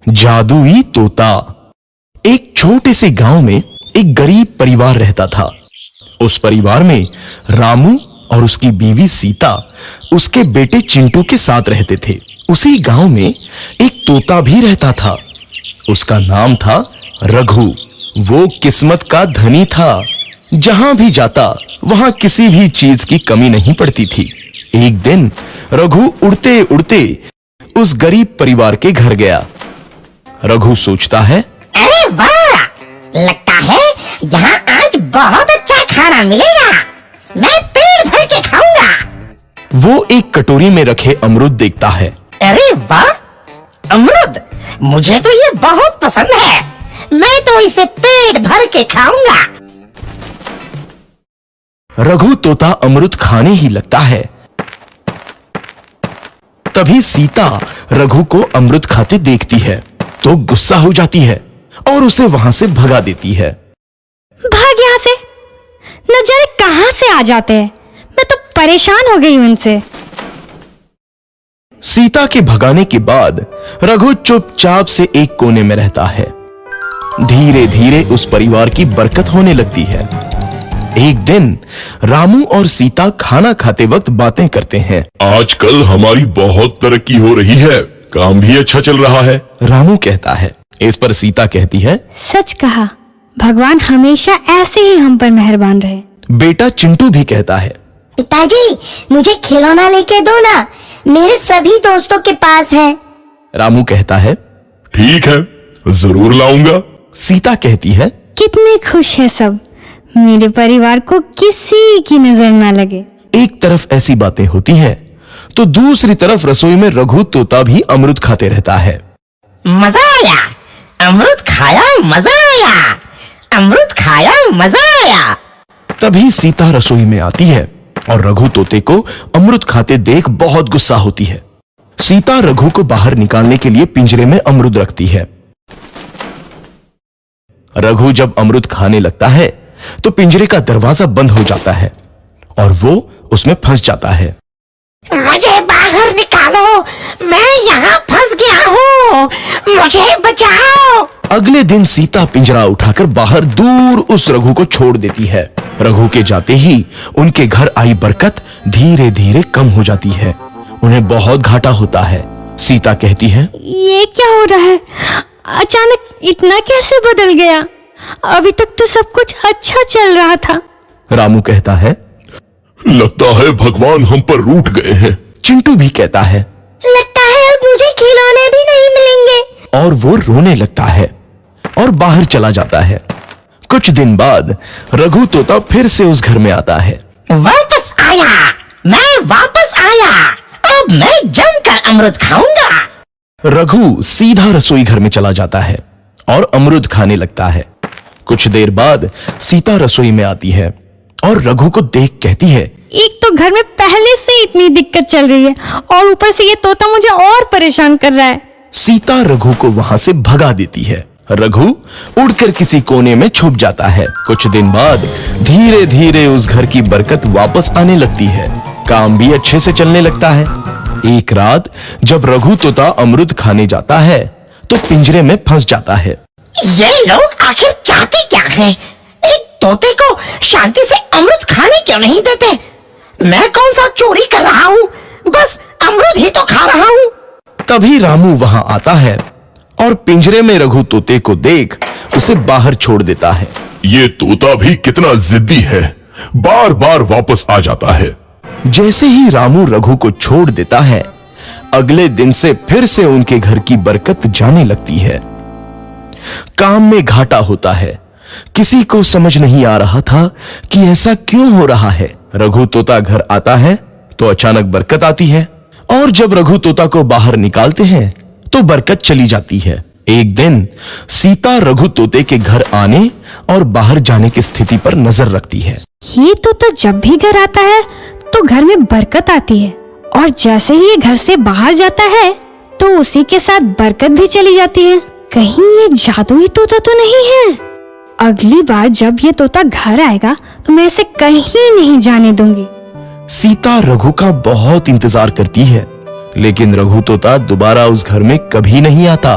जादुई तोता। एक छोटे से गांव में एक गरीब परिवार रहता था। उस परिवार में रामू और उसकी बीवी सीता उसके बेटे चिंटू के साथ रहते थे। उसी गांव में एक तोता भी रहता था। उसका नाम था रघु। वो किस्मत का धनी था। जहां भी जाता वहां किसी भी चीज की कमी नहीं पड़ती थी। एक दिन रघु उड़ते उड़ते उस गरीब परिवार के घर गया। रघु सोचता है, अरे वाह, लगता है यहाँ आज बहुत अच्छा खाना मिलेगा। मैं पेट भर के खाऊंगा। वो एक कटोरी में रखे अमरूद देखता है। अरे वाह, अमरूद, मुझे तो ये बहुत पसंद है। मैं तो इसे पेट भर के खाऊंगा। रघु तोता अमरूद खाने ही लगता है। तभी सीता रघु को अमरूद खाते देखती है तो गुस्सा हो जाती है और उसे वहां से भगा देती है। भाग यहाँ से, न जाने कहां से आ जाते हैं। मैं तो परेशान हो गई हूं इनसे। सीता के भगाने के बाद रघु चुपचाप से एक कोने में रहता है। धीरे धीरे उस परिवार की बरकत होने लगती है। एक दिन रामू और सीता खाना खाते वक्त बातें करते हैं। आजकल हमारी बहुत तरक्की हो रही है, काम भी अच्छा चल रहा है। रामू कहता है। इस पर सीता कहती है, सच कहा, भगवान हमेशा ऐसे ही हम पर मेहरबान रहे। बेटा चिंटू भी कहता है, पिताजी, मुझे खिलौना लेके दो ना, मेरे सभी दोस्तों के पास है। रामू कहता है, ठीक है, जरूर लाऊंगा। सीता कहती है, कितने खुश है सब, मेरे परिवार को किसी की नजर ना लगे। एक तरफ ऐसी बातें होती हैं तो दूसरी तरफ रसोई में रघु तोता भी अमरूद खाते रहता है। मजा आया, अमरूद खाया, मजा आया, अमरूद खाया, मजा आया। तभी सीता रसोई में आती है और रघु तोते को अमरूद खाते देख बहुत गुस्सा होती है। सीता रघु को बाहर निकालने के लिए पिंजरे में अमरूद रखती है। रघु जब अमरूद खाने लगता है तो पिंजरे का दरवाजा बंद हो जाता है और वो उसमें फंस जाता है। मुझे बाहर निकालो, मैं यहाँ फंस गया हूँ, मुझे बचाओ। अगले दिन सीता पिंजरा उठाकर बाहर दूर उस रघु को छोड़ देती है। रघु के जाते ही उनके घर आई बरकत धीरे धीरे कम हो जाती है। उन्हें बहुत घाटा होता है। सीता कहती है, ये क्या हो रहा है, अचानक इतना कैसे बदल गया? अभी तक तो सब कुछ अच्छा चल रहा था। रामू कहता है, लगता है भगवान हम पर रूठ गए हैं। चिंटू भी कहता है, लगता है अब मुझे खिलौने भी नहीं मिलेंगे। और वो रोने लगता है और बाहर चला जाता है। कुछ दिन बाद रघु तोता फिर से उस घर में आता है। वापस आया, मैं वापस आया, अब मैं जमकर अमरूद खाऊंगा। रघु सीधा रसोई घर में चला जाता है और अमरूद खाने लगता है। कुछ देर बाद सीता रसोई में आती है और रघु को देख कहती है, एक तो घर में पहले से इतनी दिक्कत चल रही है और ऊपर से ये तोता मुझे और परेशान कर रहा है। सीता रघु को वहां से भगा देती है। रघु उड़कर किसी कोने में छुप जाता है। कुछ दिन बाद धीरे धीरे उस घर की बरकत वापस आने लगती है। काम भी अच्छे से चलने लगता है। एक रात जब रघु तोता अमरूद खाने जाता है तो पिंजरे में फंस जाता है। ये लोग आखिर चाहते क्या हैं? एक तोते को शांति से अमरूद खाने क्यों नहीं देते? मैं कौन सा चोरी कर रहा हूँ? बस अमरूद ही तो खा रहा हूँ। तभी रामू वहां आता है और पिंजरे में रघु तोते को देख उसे बाहर छोड़ देता है। ये तोता भी कितना जिद्दी है, बार बार वापस आ जाता है। जैसे ही रामू रघु को छोड़ देता है, अगले दिन से फिर से उनके घर की बरकत जाने लगती है। काम में घाटा होता है। किसी को समझ नहीं आ रहा था कि ऐसा क्यों हो रहा है। रघु तोता घर आता है तो अचानक बरकत आती है और जब रघु तोता को बाहर निकालते हैं तो बरकत चली जाती है। एक दिन सीता रघु तोते के घर आने और बाहर जाने की स्थिति पर नजर रखती है। ये तोता जब भी घर आता है तो घर में बरकत आती है और जैसे ही ये घर से बाहर जाता है तो उसी के साथ बरकत भी चली जाती है। कहीं ये जादुई तोता तो नहीं है? अगली बार जब ये तोता घर आएगा तो मैं इसे कहीं नहीं जाने दूंगी। सीता रघु का बहुत इंतजार करती है लेकिन रघु तोता दोबारा उस घर में कभी नहीं आता।